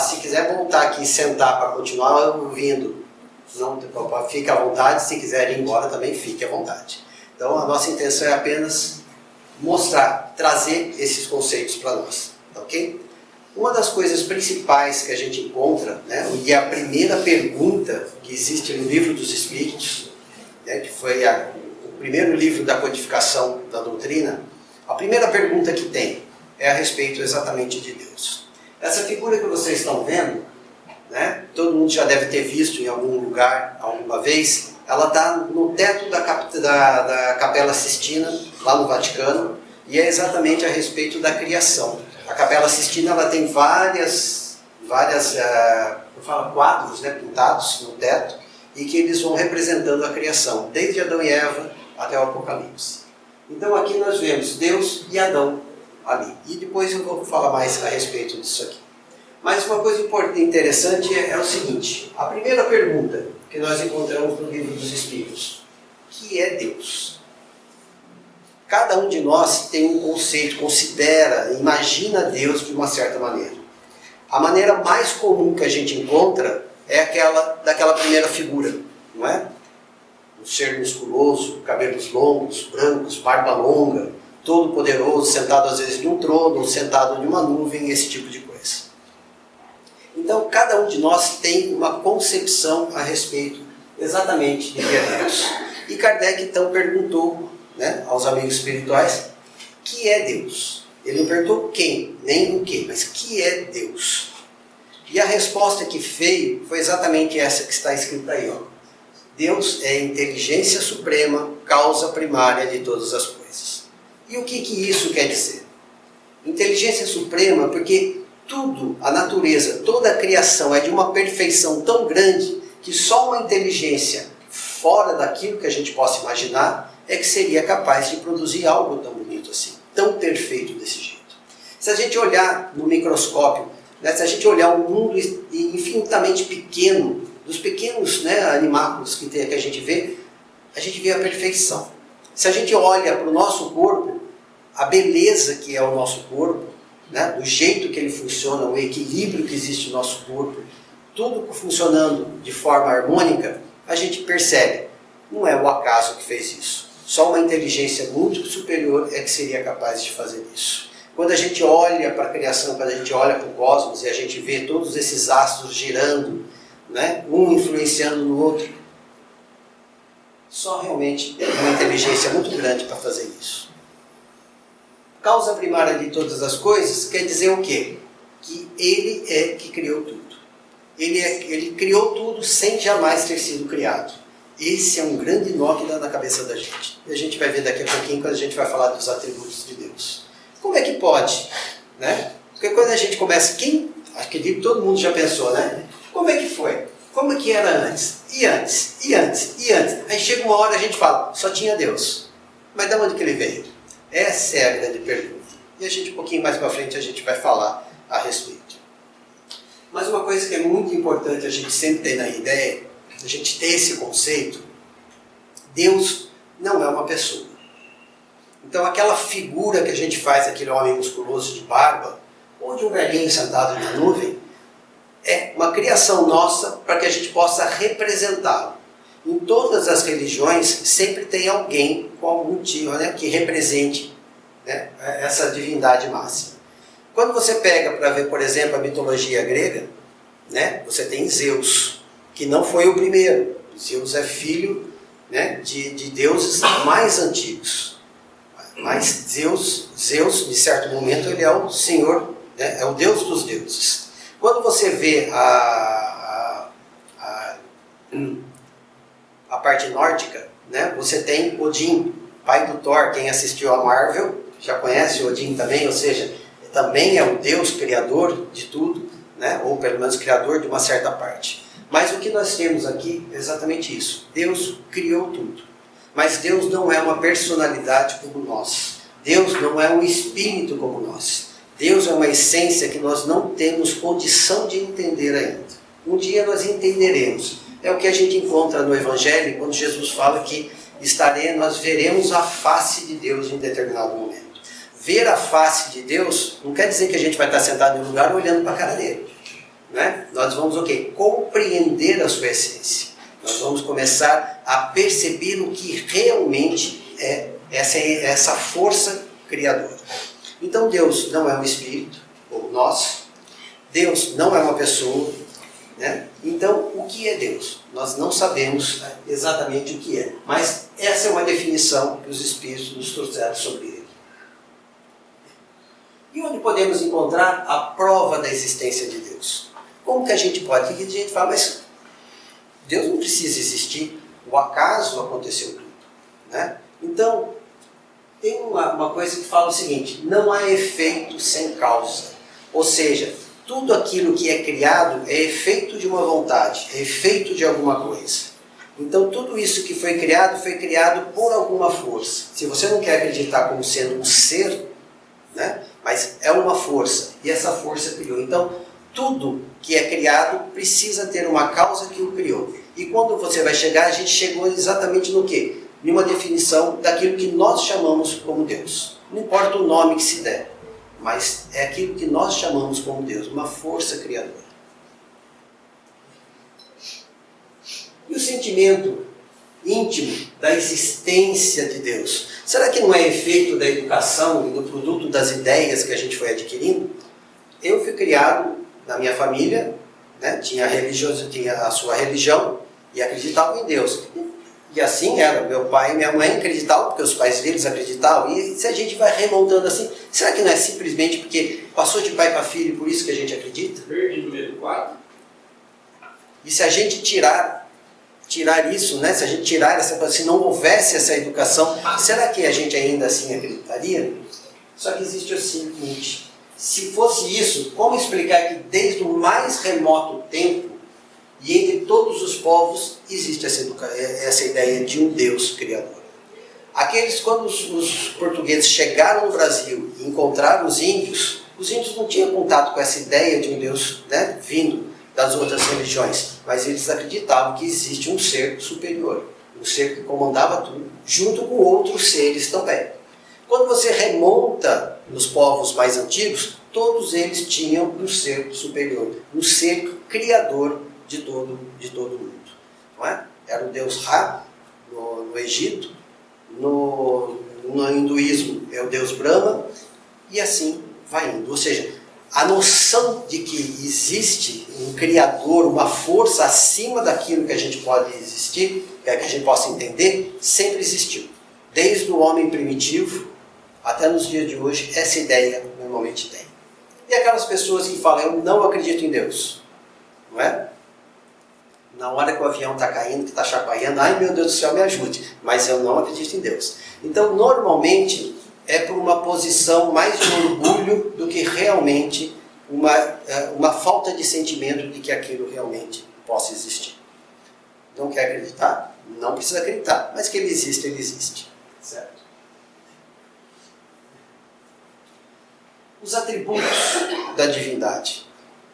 se quiser voltar aqui e sentar para continuar ouvindo, não, fique à vontade. Se quiser ir embora também, fique à vontade. Então a nossa intenção é apenas mostrar, trazer esses conceitos para nós, ok? Uma das coisas principais que a gente encontra, né, e a primeira pergunta que existe no Livro dos Espíritos, né, que foi o primeiro livro da codificação da doutrina, a primeira pergunta que tem é a respeito exatamente de Deus. Essa figura que vocês estão vendo, né, todo mundo já deve ter visto em algum lugar, alguma vez, ela está no teto da Capela Sistina, lá no Vaticano, e é exatamente a respeito da criação. A Capela Sistina ela tem várias quadros, né, pintados no teto, e que eles vão representando a criação, desde Adão e Eva até o Apocalipse. Então aqui nós vemos Deus e Adão ali. E depois eu vou falar mais a respeito disso aqui. Mas uma coisa interessante é o seguinte: a primeira pergunta que nós encontramos no Livro dos Espíritos: o que é Deus? Cada um de nós tem um conceito, considera, imagina Deus de uma certa maneira. A maneira mais comum que a gente encontra é aquela daquela primeira figura, não é? Um ser musculoso, cabelos longos, brancos, barba longa, todo poderoso, sentado às vezes num trono, sentado em uma nuvem, esse tipo de coisa. Então, cada um de nós tem uma concepção a respeito exatamente de que é Deus. E Kardec então perguntou, né, aos amigos espirituais, que é Deus? Ele não perguntou quem, nem o que, mas que é Deus? E a resposta que veio foi exatamente essa que está escrita aí, ó. Deus é a inteligência suprema, causa primária de todas as coisas. E o que isso quer dizer? Inteligência suprema, porque tudo, a natureza, toda a criação é de uma perfeição tão grande que só uma inteligência fora daquilo que a gente possa imaginar é que seria capaz de produzir algo tão bonito assim, tão perfeito desse jeito. Se a gente olhar no microscópio, né, se a gente olhar um mundo infinitamente pequeno, dos pequenos, né, animáculos que a gente vê a perfeição. Se a gente olha para o nosso corpo, a beleza que é o nosso corpo, né, do jeito que ele funciona, o equilíbrio que existe no nosso corpo, tudo funcionando de forma harmônica, a gente percebe, não é o acaso que fez isso. Só uma inteligência muito superior é que seria capaz de fazer isso. Quando a gente olha para a criação, quando a gente olha para o cosmos e a gente vê todos esses astros girando, né, um influenciando no outro, só realmente uma inteligência muito grande para fazer isso. Causa primária de todas as coisas quer dizer o quê? Que ele é que criou tudo. Ele criou tudo sem jamais ter sido criado. Esse é um grande nó que dá na cabeça da gente. E a gente vai ver daqui a pouquinho quando a gente vai falar dos atributos de Deus. Como é que pode? Né? Porque quando a gente começa, acredito que todo mundo já pensou, né? Como é que foi? Como é que era antes? E antes? E antes? E antes? Aí chega uma hora a gente fala, só tinha Deus. Mas de onde que ele veio? Essa é a grande pergunta. E a gente, um pouquinho mais para frente, a gente vai falar a respeito. Mas uma coisa que é muito importante a gente sempre ter na ideia, a gente ter esse conceito, Deus não é uma pessoa. Então aquela figura que a gente faz, aquele homem musculoso de barba, ou de um velhinho sentado na nuvem, é uma criação nossa para que a gente possa representá-lo. Em todas as religiões sempre tem alguém com algum motivo, né, que represente, né, essa divindade máxima. Quando você pega para ver, por exemplo, a mitologia grega, né, você tem Zeus, que não foi o primeiro. Zeus é filho, né, de deuses mais antigos. Mas Zeus, de certo momento, ele é o Senhor, né, é o Deus dos deuses. Quando você vê a parte nórdica, né, você tem Odin, pai do Thor. Quem assistiu a Marvel já conhece Odin também, ou seja, também é o Deus criador de tudo, né, ou pelo menos criador de uma certa parte. Mas o que nós temos aqui é exatamente isso. Deus criou tudo. Mas Deus não é uma personalidade como nós. Deus não é um espírito como nós. Deus é uma essência que nós não temos condição de entender ainda. Um dia nós entenderemos. É o que a gente encontra no Evangelho, quando Jesus fala que nós veremos a face de Deus em determinado momento. Ver a face de Deus não quer dizer que a gente vai estar sentado em um lugar olhando para a cara dele. né, nós vamos o quê? Compreender a sua essência. Nós vamos começar a perceber o que realmente é essa força criadora. Então Deus não é um espírito, ou nós. Deus não é uma pessoa, né? Então, o que é Deus? Nós não sabemos exatamente o que é, mas essa é uma definição que os Espíritos nos trouxeram sobre ele. E onde podemos encontrar a prova da existência de Deus? Como que a gente pode? Porque a gente fala, mas Deus não precisa existir, o acaso aconteceu tudo, né? Então, tem uma coisa que fala o seguinte, não há efeito sem causa, ou seja, tudo aquilo que é criado é efeito de uma vontade, é efeito de alguma coisa. Então tudo isso que foi criado por alguma força. Se você não quer acreditar como sendo um ser, né, mas é uma força, e essa força criou. Então tudo que é criado precisa ter uma causa que o criou. E quando você vai chegar, a gente chegou exatamente no quê? Em uma definição daquilo que nós chamamos como Deus. Não importa o nome que se der, mas é aquilo que nós chamamos como Deus, uma força criadora. E o sentimento íntimo da existência de Deus, será que não é efeito da educação e do produto das ideias que a gente foi adquirindo? Eu fui criado na minha família, né, tinha a sua religião e acreditava em Deus. E assim era, meu pai e minha mãe acreditavam, porque os pais deles acreditavam, e se a gente vai remontando assim, será que não é simplesmente porque passou de pai para filho e por isso que a gente acredita? Verde número 4. E se a gente tirar isso, né? Se a gente tirar essa coisa, se não houvesse essa educação, será que a gente ainda assim acreditaria? Só que existe o seguinte, se fosse isso, como explicar que desde o mais remoto tempo, e entre todos os povos existe essa ideia de um Deus criador. Quando os portugueses chegaram no Brasil e encontraram os índios não tinham contato com essa ideia de um Deus, né, vindo das outras religiões, mas eles acreditavam que existe um ser superior, um ser que comandava tudo, junto com outros seres também. Quando você remonta nos povos mais antigos, todos eles tinham um ser superior, um ser criador de todo mundo. Não é? Era o deus Ra no Egito, no hinduísmo é o deus Brahma, e assim vai indo. Ou seja, a noção de que existe um criador, uma força acima daquilo que a gente pode existir, que a gente possa entender, sempre existiu. Desde o homem primitivo até nos dias de hoje, essa ideia normalmente tem. E aquelas pessoas que falam, eu não acredito em Deus, não é? Na hora que o avião está caindo, que está chacoalhando, ai meu Deus do céu, me ajude, mas eu não acredito em Deus. Então, normalmente, é por uma posição mais de orgulho do que realmente uma falta de sentimento de que aquilo realmente possa existir. Não quer acreditar? Não precisa acreditar, mas que ele existe. Certo? Os atributos da divindade.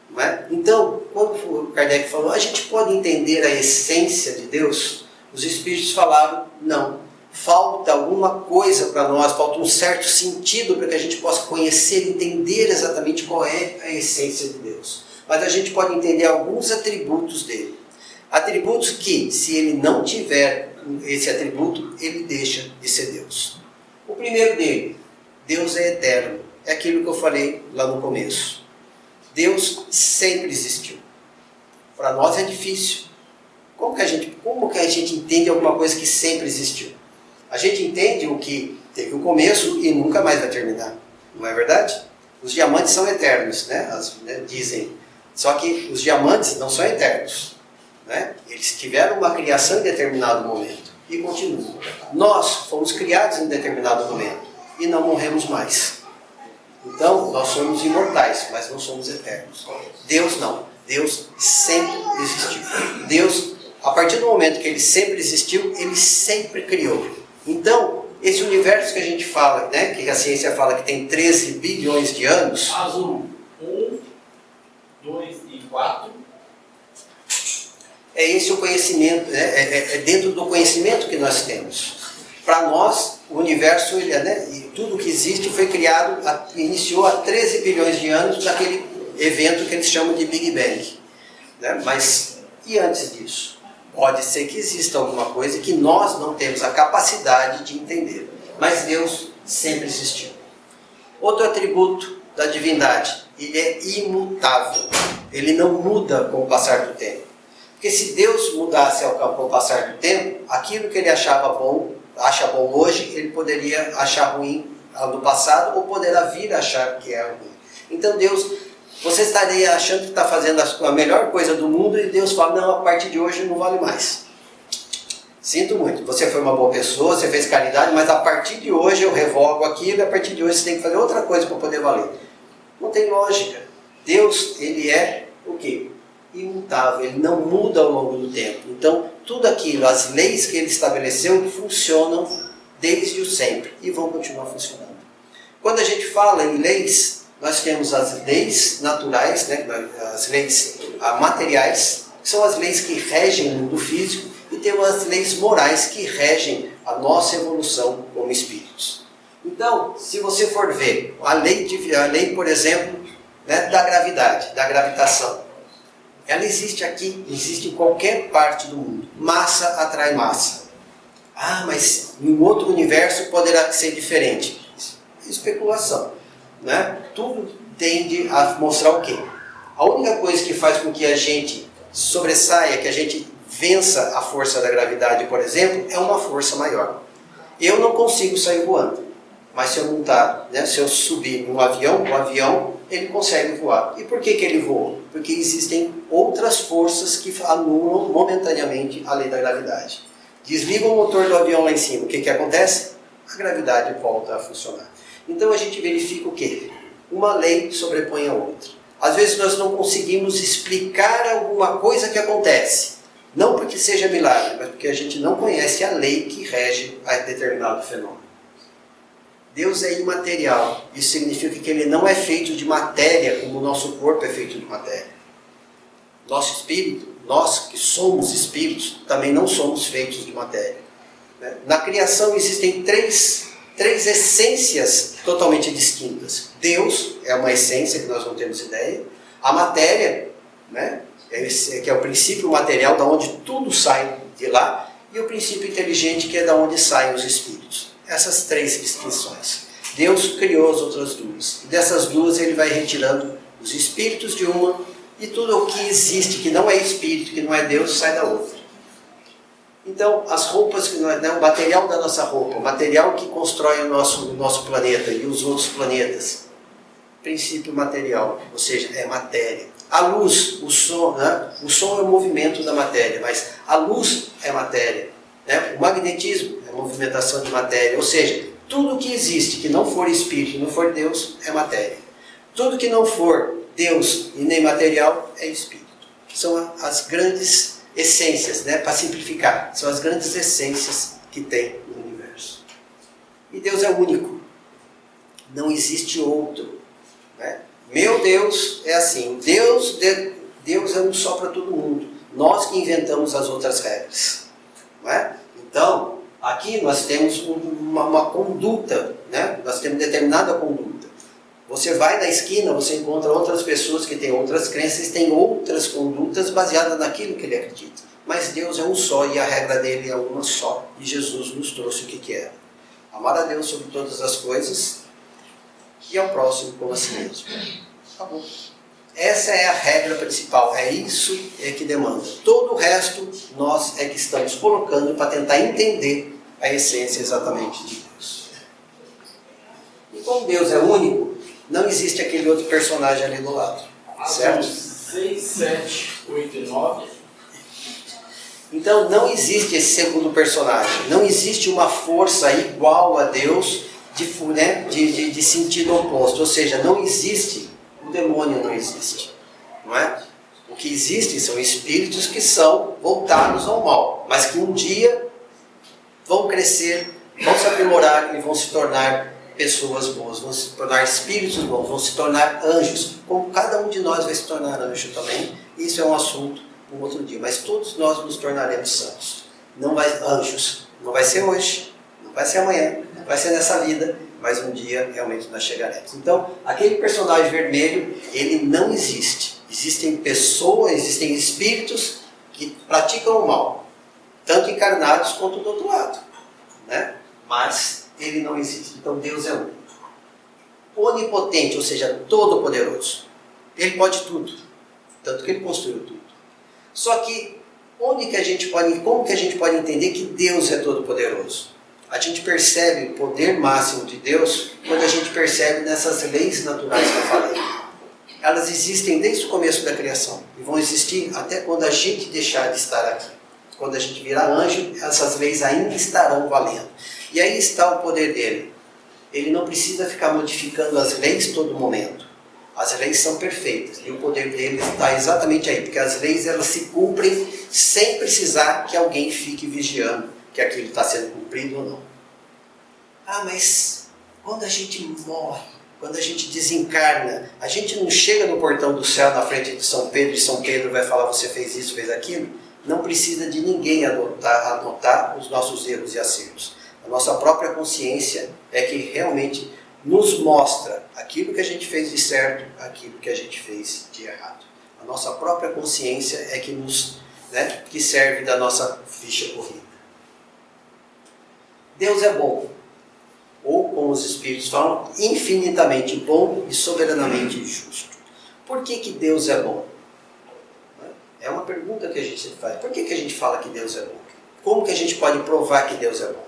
Não é? Então, quando o Kardec falou, a gente pode entender a essência de Deus, os Espíritos falaram, não, falta alguma coisa para nós, falta um certo sentido para que a gente possa conhecer, entender exatamente qual é a essência de Deus. Mas a gente pode entender alguns atributos dele. Atributos que, se ele não tiver esse atributo, ele deixa de ser Deus. O primeiro dele, Deus é eterno. É aquilo que eu falei lá no começo. Deus sempre existiu. Para nós é difícil. Como que a gente entende alguma coisa que sempre existiu? A gente entende o que teve um começo e nunca mais vai terminar. Não é verdade? Os diamantes são eternos, né? Dizem. Só que os diamantes não são eternos, né? Eles tiveram uma criação em determinado momento e continuam. Nós fomos criados em determinado momento e não morremos mais. Então, nós somos imortais, mas não somos eternos. Deus não. Deus sempre existiu. Deus, a partir do momento que ele sempre existiu, ele sempre criou. Então, esse universo que a gente fala, né, que a ciência fala que tem 13 bilhões de anos... Azul 1, 2 e 4. É esse o conhecimento, né, é dentro do conhecimento que nós temos. Para nós, o universo, e tudo que existe foi criado, iniciou há 13 bilhões de anos evento que eles chamam de Big Bang. Né? Mas, e antes disso? Pode ser que exista alguma coisa que nós não temos a capacidade de entender. Mas Deus sempre existiu. Outro atributo da divindade, ele é imutável. Ele não muda com o passar do tempo. Porque se Deus mudasse com o passar do tempo, aquilo que ele acha bom hoje, ele poderia achar ruim no passado, ou poderá vir a achar que é ruim. Então Deus, você estaria achando que está fazendo a melhor coisa do mundo, e Deus fala, não, a partir de hoje não vale mais. Sinto muito, você foi uma boa pessoa, você fez caridade, mas a partir de hoje eu revogo aquilo, e a partir de hoje você tem que fazer outra coisa para poder valer. Não tem lógica. Deus, ele é o quê? Imutável, ele não muda ao longo do tempo. Então, tudo aquilo, as leis que ele estabeleceu, funcionam desde o sempre e vão continuar funcionando. Quando a gente fala em leis, nós temos as leis naturais, né, as leis materiais, que são as leis que regem o mundo físico, e temos as leis morais que regem a nossa evolução como espíritos. Então, se você for ver a lei, por exemplo, né, da gravidade, da gravitação, ela existe aqui, existe em qualquer parte do mundo. Massa atrai massa. Ah, mas em um outro universo poderá ser diferente. Especulação. Né? Tudo tende a mostrar o quê? A única coisa que faz com que a gente sobressaia, que a gente vença a força da gravidade, por exemplo, é uma força maior. Eu não consigo sair voando. Mas se eu montar, né, se eu subir num avião, o avião ele consegue voar. E por que ele voa? Porque existem outras forças que anulam momentaneamente a lei da gravidade. Desliga o motor do avião lá em cima, o que acontece? A gravidade volta a funcionar. Então a gente verifica o quê? Uma lei sobrepõe a outra. Às vezes nós não conseguimos explicar alguma coisa que acontece. Não porque seja milagre, mas porque a gente não conhece a lei que rege a determinado fenômeno. Deus é imaterial. Isso significa que ele não é feito de matéria como o nosso corpo é feito de matéria. Nosso espírito, nós que somos espíritos, também não somos feitos de matéria. Na criação existem três essências totalmente distintas. Deus é uma essência que nós não temos ideia. A matéria, né, que é o princípio material, da onde tudo sai de lá. E o princípio inteligente, que é da onde saem os espíritos. Essas três distinções. Deus criou as outras duas. E dessas duas ele vai retirando os espíritos de uma, e tudo o que existe, que não é espírito, que não é Deus, sai da outra. Então, as roupas, né, o material da nossa roupa, o material que constrói o nosso planeta e os outros planetas, princípio material, ou seja, é matéria. A luz, o som, né? O som é o movimento da matéria, mas a luz é matéria. Né? O magnetismo é movimentação de matéria, ou seja, tudo que existe que não for espírito, não for Deus, é matéria. Tudo que não for Deus e nem material é espírito. São as grandes essências, né? Para simplificar, são as grandes essências que tem no universo. E Deus é único, não existe outro. Né? Meu Deus é assim, Deus é um só para todo mundo, nós que inventamos as outras regras. Não é? Então, aqui nós temos uma conduta, né? Nós temos determinada conduta. Você vai na esquina, você encontra outras pessoas que têm outras crenças, têm outras condutas baseadas naquilo que ele acredita. Mas Deus é um só e a regra dele é uma só. E Jesus nos trouxe o que era. Amar a Deus sobre todas as coisas e ao próximo como a si mesmo. Acabou. Essa é a regra principal, é isso que demanda. Todo o resto nós é que estamos colocando para tentar entender a essência exatamente de Deus. E como Deus é único, não existe aquele outro personagem ali do lado. Certo? 6, 7, 8 e 9. Então não existe esse segundo personagem. Não existe uma força igual a Deus de sentido oposto. Ou seja, não existe. O demônio não existe, não é? O que existe são espíritos que são voltados ao mal, mas que um dia vão crescer, vão se aprimorar e vão se tornar pessoas boas, vão se tornar espíritos bons, vão se tornar anjos, como cada um de nós vai se tornar anjo também. Isso é um assunto para um outro dia, mas todos nós nos tornaremos santos. Não vai anjos, não vai ser hoje, não vai ser amanhã, não vai ser nessa vida, mas um dia realmente nós chegaremos. Então, aquele personagem vermelho, ele não existe. Existem pessoas, existem espíritos que praticam o mal, tanto encarnados quanto do outro lado, né? Mas ele não existe. Então Deus é único. Onipotente, ou seja, todo-poderoso. Ele pode tudo, tanto que ele construiu tudo. Só que como que a gente pode entender que Deus é todo-poderoso? A gente percebe o poder máximo de Deus quando a gente percebe nessas leis naturais que eu falei. Elas existem desde o começo da criação e vão existir até quando a gente deixar de estar aqui. Quando a gente virar anjo, essas leis ainda estarão valendo. E aí está o poder dele. Ele não precisa ficar modificando as leis todo momento. As leis são perfeitas e o poder dele está exatamente aí, porque as leis elas se cumprem sem precisar que alguém fique vigiando que aquilo está sendo cumprido ou não. Ah, mas quando a gente morre, quando a gente desencarna, a gente não chega no portão do céu na frente de São Pedro e São Pedro vai falar você fez isso, fez aquilo? Não precisa de ninguém anotar os nossos erros e acertos. A nossa própria consciência é que realmente nos mostra aquilo que a gente fez de certo, aquilo que a gente fez de errado. A nossa própria consciência é que que serve da nossa ficha corrida. Deus é bom, ou como os Espíritos falam, infinitamente bom e soberanamente justo. Por que Deus é bom? É uma pergunta que a gente faz. Por que a gente fala que Deus é bom? Como que a gente pode provar que Deus é bom?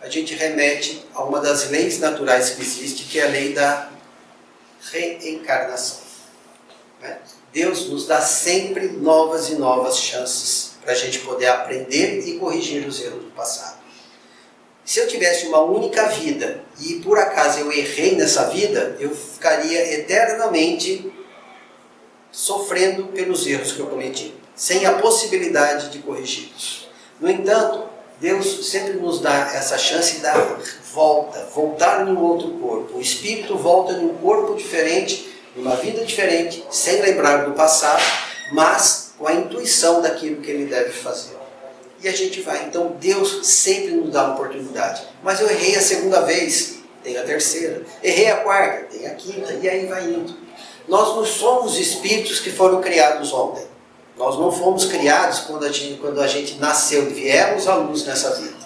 A gente remete a uma das leis naturais que existe, que é a lei da reencarnação. Deus nos dá sempre novas e novas chances para a gente poder aprender e corrigir os erros do passado. Se eu tivesse uma única vida e por acaso eu errei nessa vida, eu ficaria eternamente sofrendo pelos erros que eu cometi, sem a possibilidade de corrigi-los. No entanto, Deus sempre nos dá essa chance de voltar em um outro corpo. O espírito volta em um corpo diferente, numa vida diferente, sem lembrar do passado, mas com a intuição daquilo que ele deve fazer. E a gente vai. Então Deus sempre nos dá uma oportunidade. Mas eu errei a segunda vez, tem a terceira. Errei a quarta, tem a quinta, e aí vai indo. Nós não somos espíritos que foram criados ontem. Nós não fomos criados quando a gente nasceu e viemos à luz nessa vida.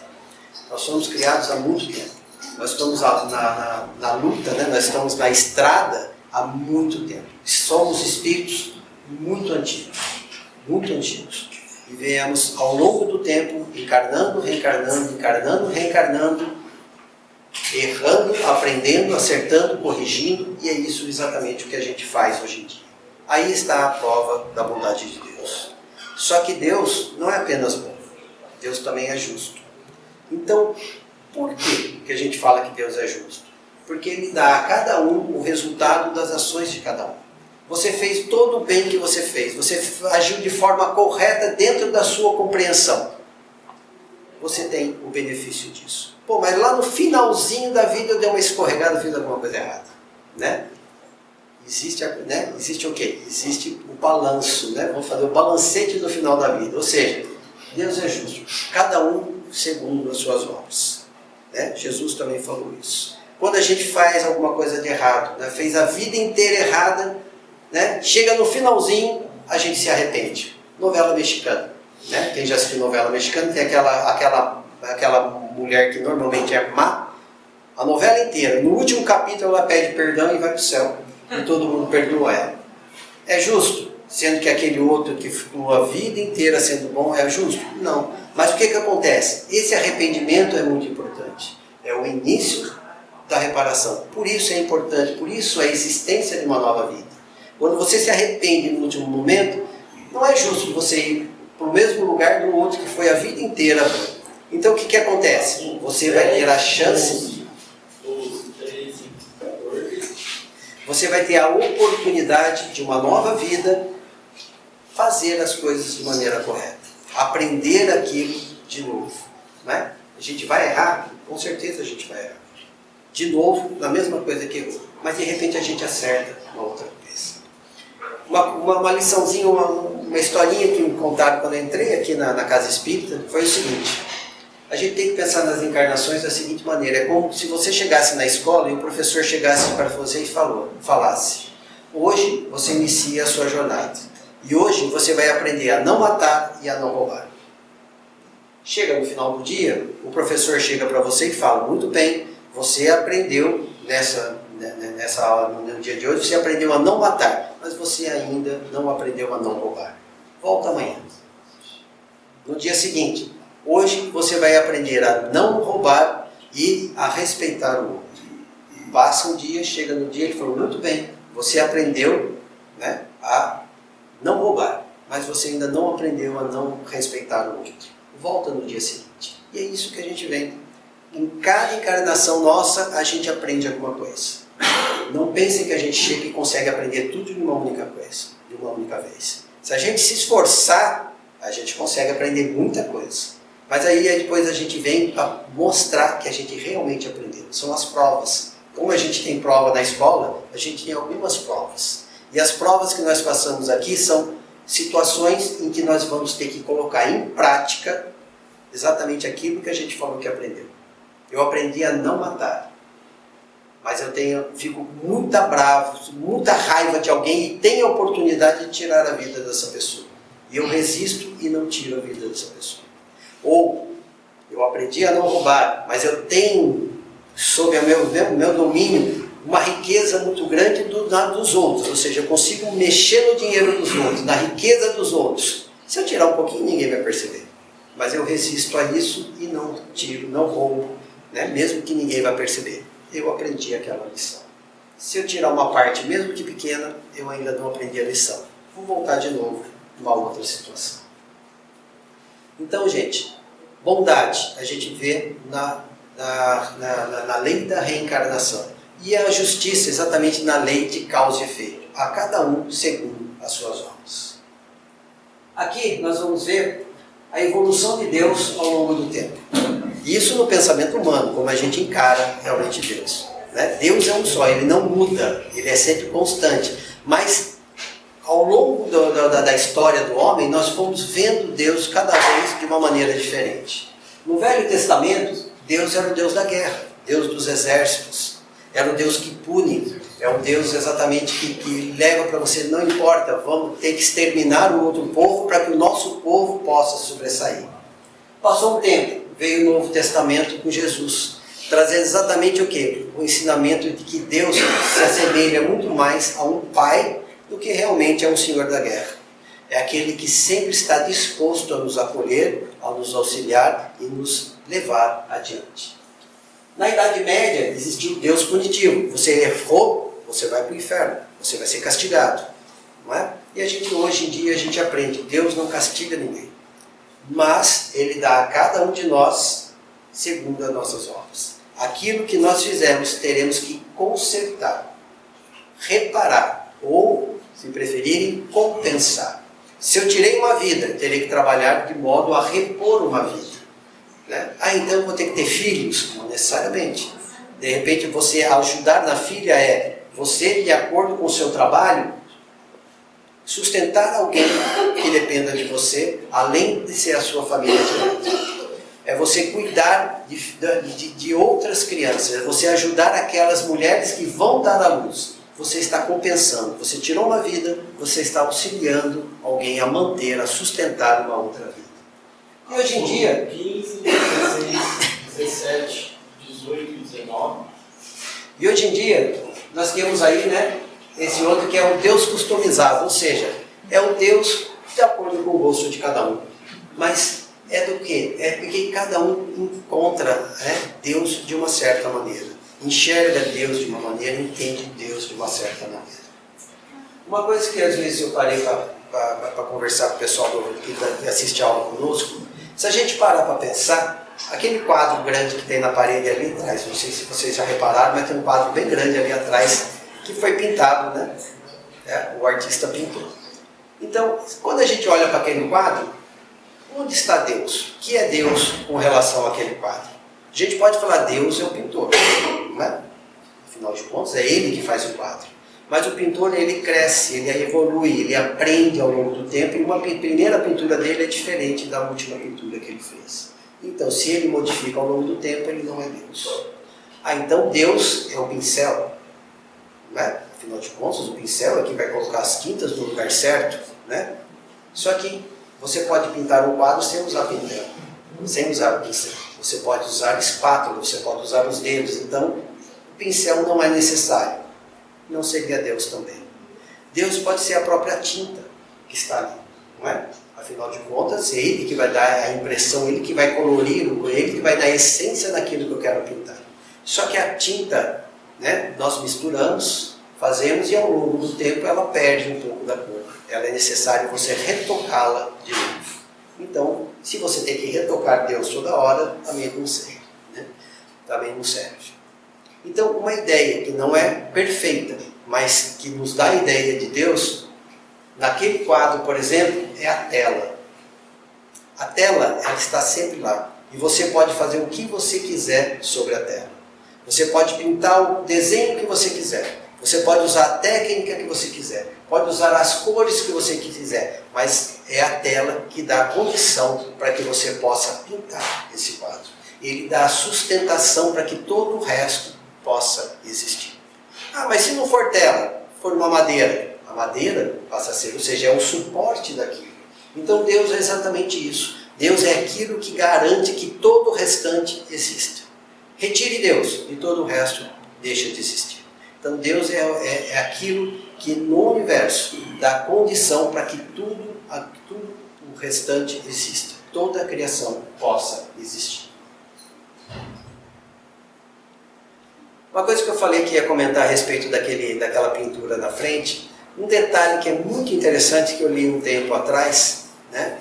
Nós somos criados há muito tempo. Nós estamos na luta, né? Nós estamos na estrada há muito tempo. Somos espíritos muito antigos. Muito antigos. E viemos ao longo do tempo encarnando, reencarnando, encarnando, reencarnando, errando, aprendendo, acertando, corrigindo, e é isso exatamente o que a gente faz hoje em dia. Aí está a prova da bondade de Deus. Só que Deus não é apenas bom, Deus também é justo. Então, por que a gente fala que Deus é justo? Porque Ele dá a cada um o resultado das ações de cada um. Você fez todo o bem que você fez, você agiu de forma correta dentro da sua compreensão. Você tem o benefício disso. Pô, mas lá no finalzinho da vida eu dei uma escorregada, fiz alguma coisa errada. Né? Existe o quê? Existe o balanço, né? Vamos fazer o balancete no final da vida. Ou seja, Deus é justo, cada um segundo as suas obras. Né? Jesus também falou isso. Quando a gente faz alguma coisa de errado, né? Fez a vida inteira errada, né? Chega no finalzinho, a gente se arrepende. Novela mexicana. Né? Quem já assistiu novela mexicana tem aquela mulher que normalmente é má, a novela inteira. No último capítulo ela pede perdão e vai para o céu. E todo mundo perdoa ela. É justo? Sendo que aquele outro que ficou a vida inteira sendo bom é justo? Não. Mas o que acontece? Esse arrependimento é muito importante. É o início da reparação. Por isso é importante, por isso a existência de uma nova vida. Quando você se arrepende no último momento, não é justo você ir para o mesmo lugar do outro que foi a vida inteira. Então o que acontece? Você vai ter a chance... Você vai ter a oportunidade de uma nova vida, fazer as coisas de maneira correta, aprender aquilo de novo. Né? A gente vai errar? Com certeza a gente vai errar. De novo, na mesma coisa que errou. Mas de repente a gente acerta uma outra vez. Uma liçãozinha, uma historinha que me contaram quando eu entrei aqui na Casa Espírita foi o seguinte. A gente tem que pensar nas encarnações da seguinte maneira: é como se você chegasse na escola e o professor chegasse para você e falasse: hoje você inicia a sua jornada e hoje você vai aprender a não matar e a não roubar. Chega no final do dia, o professor chega para você e fala: muito bem, você aprendeu nessa aula, no dia de hoje, você aprendeu a não matar, mas você ainda não aprendeu a não roubar. Volta amanhã. No dia seguinte: hoje você vai aprender a não roubar e a respeitar o outro. Passa um dia, chega no dia, ele falou: muito bem, você aprendeu, né, a não roubar, mas você ainda não aprendeu a não respeitar o outro. Volta no dia seguinte. E é isso que a gente vê. Em cada encarnação nossa, a gente aprende alguma coisa. Não pensem que a gente chega e consegue aprender tudo de uma única coisa, de uma única vez. Se a gente se esforçar, a gente consegue aprender muita coisa. Mas aí depois a gente vem para mostrar que a gente realmente aprendeu. São as provas. Como a gente tem prova na escola, a gente tem algumas provas. E as provas que nós passamos aqui são situações em que nós vamos ter que colocar em prática exatamente aquilo que a gente falou que aprendeu. Eu aprendi a não matar. Mas fico muito bravo, muita raiva de alguém e tenho a oportunidade de tirar a vida dessa pessoa. E eu resisto e não tiro a vida dessa pessoa. Ou, eu aprendi a não roubar, mas eu tenho, sob o meu domínio, uma riqueza muito grande dos outros. Ou seja, eu consigo mexer no dinheiro dos outros, na riqueza dos outros. Se eu tirar um pouquinho, ninguém vai perceber. Mas eu resisto a isso e não tiro, não roubo, né? Mesmo que ninguém vai perceber. Eu aprendi aquela lição. Se eu tirar uma parte, mesmo que pequena, eu ainda não aprendi a lição. Vou voltar de novo numa outra situação. Então, gente, bondade a gente vê na lei da reencarnação. E a justiça exatamente na lei de causa e efeito. A cada um segundo as suas obras. Aqui nós vamos ver a evolução de Deus ao longo do tempo. Isso no pensamento humano, como a gente encara realmente Deus. Né? Deus é um só, ele não muda, ele é sempre constante. Mas ao longo da história do homem, nós fomos vendo Deus cada vez de uma maneira diferente. No Velho Testamento, Deus era o Deus da guerra, Deus dos exércitos. Era o Deus que pune, é o Deus exatamente que leva para você, não importa, vamos ter que exterminar o outro povo para que o nosso povo possa sobressair. Passou um tempo, veio o Novo Testamento com Jesus, trazendo exatamente o quê? O ensinamento de que Deus se assemelha muito mais a um pai do que realmente a um senhor da guerra. É aquele que sempre está disposto a nos acolher, a nos auxiliar e nos levar adiante. Na Idade Média existiu o Deus punitivo. Você errou, você vai para o inferno, você vai ser castigado. Não é? E hoje em dia a gente aprende, Deus não castiga ninguém. Mas Ele dá a cada um de nós segundo as nossas obras. Aquilo que nós fizemos teremos que consertar, reparar ou, se preferirem, compensar. Se eu tirei uma vida, terei que trabalhar de modo a repor uma vida. Né? Então eu vou ter que ter filhos? Não necessariamente. De repente você ajudar na filha você, de acordo com o seu trabalho, sustentar alguém que dependa de você, além de ser a sua família direta. É você cuidar de outras crianças, é você ajudar aquelas mulheres que vão dar à luz. Você está compensando, você tirou uma vida, você está auxiliando alguém a manter, a sustentar uma outra vida. E hoje em dia... 15, 16, 17, 18 e 19. E hoje em dia, nós temos aí, né, esse outro que é o Deus customizado, ou seja, é o Deus de acordo com o gosto de cada um. Mas é do quê? É porque cada um encontra, né, Deus de uma certa maneira. Enxerga Deus de uma maneira, entende Deus de uma certa maneira. Uma coisa que às vezes eu parei para conversar com o pessoal que assiste a aula conosco, se a gente parar para pensar, aquele quadro grande que tem na parede ali atrás, não sei se vocês já repararam, mas tem um quadro bem grande ali atrás que foi pintado, né? O artista pintou. Então, quando a gente olha para aquele quadro, onde está Deus? O que é Deus com relação àquele quadro? A gente pode falar, Deus é o pintor, né? Afinal de contas, é ele que faz o quadro. Mas o pintor, ele cresce, ele evolui, ele aprende ao longo do tempo, e uma primeira pintura dele é diferente da última pintura que ele fez. Então, se ele modifica ao longo do tempo, ele não é Deus. Então Deus é o pincel, né? Afinal de contas, o pincel é que vai colocar as tintas no lugar certo, né? Só que você pode pintar um quadro sem usar pincel, sem usar o pincel. Você pode usar espátula, você pode usar os dedos. Então, o pincel não é necessário. Não seria Deus também. Deus pode ser a própria tinta que está ali, não é? Afinal de contas, é Ele que vai dar a impressão, Ele que vai colorir, Ele que vai dar a essência daquilo que eu quero pintar. Só que a tinta, né, nós misturamos, fazemos e ao longo do tempo ela perde um pouco da cor. Ela é necessário você retocá-la de novo. Então, se você tem que retocar Deus toda hora, também não serve, né? Também não serve. Então, uma ideia que não é perfeita, mas que nos dá a ideia de Deus, naquele quadro, por exemplo, é a tela. A tela, ela está sempre lá. E você pode fazer o que você quiser sobre a tela. Você pode pintar o desenho que você quiser. Você pode usar a técnica que você quiser. Pode usar as cores que você quiser. Mas é a tela que dá a condição para que você possa pintar esse quadro. Ele dá a sustentação para que todo o resto possa existir. Ah, mas se não for tela, for uma madeira, a madeira passa a ser, ou seja, é o suporte daquilo. Então Deus é exatamente isso. Deus é aquilo que garante que todo o restante exista. Retire Deus e todo o resto deixa de existir. Então Deus é aquilo que no universo dá condição para que tudo o restante exista. Toda a criação possa existir. Uma coisa que eu falei que ia comentar a respeito daquela pintura na frente, um detalhe que é muito interessante que eu li um tempo atrás, né?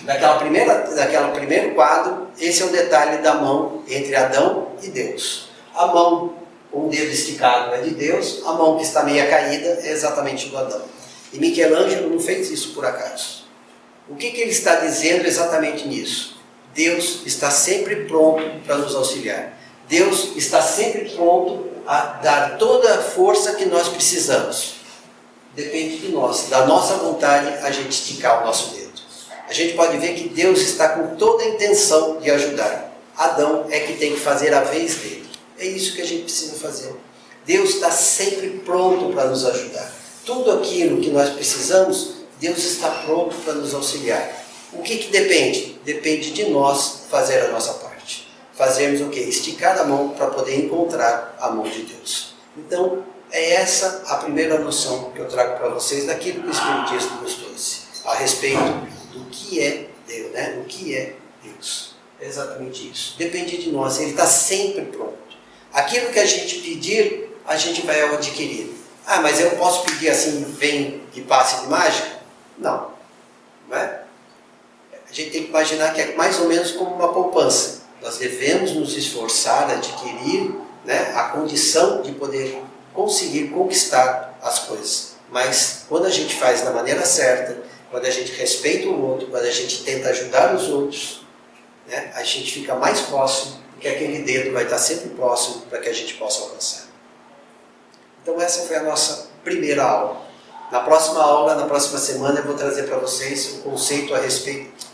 Daquele primeiro quadro, esse é o detalhe da mão entre Adão e Deus. A mão com o dedo esticado é de Deus, a mão que está meia caída é exatamente do Adão. E Michelangelo não fez isso por acaso. O que ele está dizendo exatamente nisso? Deus está sempre pronto para nos auxiliar. Deus está sempre pronto a dar toda a força que nós precisamos. Depende de nós, da nossa vontade, a gente esticar o nosso dedo. A gente pode ver que Deus está com toda a intenção de ajudar. Adão é que tem que fazer a vez dele. É isso que a gente precisa fazer. Deus está sempre pronto para nos ajudar. Tudo aquilo que nós precisamos, Deus está pronto para nos auxiliar. O que depende? Depende de nós fazer a nossa parte. Fazermos o quê? Esticar a mão para poder encontrar a mão de Deus. Então, é essa a primeira noção que eu trago para vocês daquilo que o Espiritismo nos trouxe, a respeito do que é Deus, né? O que é Deus. É exatamente isso. Depende de nós, Ele está sempre pronto. Aquilo que a gente pedir, a gente vai adquirir. Ah, mas eu posso pedir assim, vem de passe de mágica? Não. Não é? A gente tem que imaginar que é mais ou menos como uma poupança. Nós devemos nos esforçar, adquirir, né, a condição de poder conseguir conquistar as coisas. Mas quando a gente faz da maneira certa, quando a gente respeita o outro, quando a gente tenta ajudar os outros, né, a gente fica mais próximo, porque aquele dedo vai estar sempre próximo para que a gente possa alcançar. Então essa foi a nossa primeira aula. Na próxima aula, na próxima semana, eu vou trazer para vocês um conceito a respeito,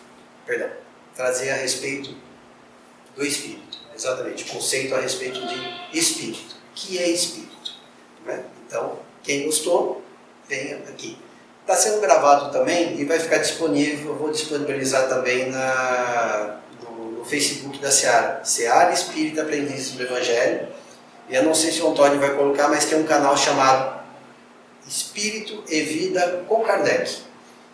trazer a respeito do Espírito. Exatamente, conceito a respeito de Espírito. O que é Espírito? Né? Então, quem gostou, venha aqui. Está sendo gravado também e vai ficar disponível, eu vou disponibilizar também no Facebook da Seara. Seara Espírita Aprendizes do Evangelho. E eu não sei se o Antônio vai colocar, mas tem um canal chamado Espírito e Vida com Kardec.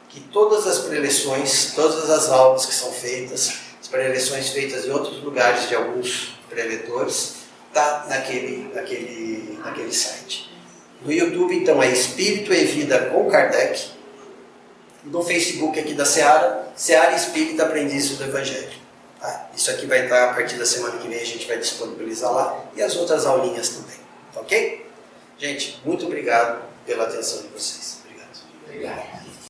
Que todas as preleções, todas as aulas que são feitas, as preleções feitas em outros lugares de alguns preletores, está naquele site. No YouTube, então, é Espírito e Vida com Kardec. No Facebook aqui da Seara, Seara Espírita Aprendizes do Evangelho. Tá? Isso aqui vai estar, a partir da semana que vem, a gente vai disponibilizar lá. E as outras aulinhas também. Tá ok? Gente, muito obrigado pela atenção de vocês. Obrigado. Obrigado.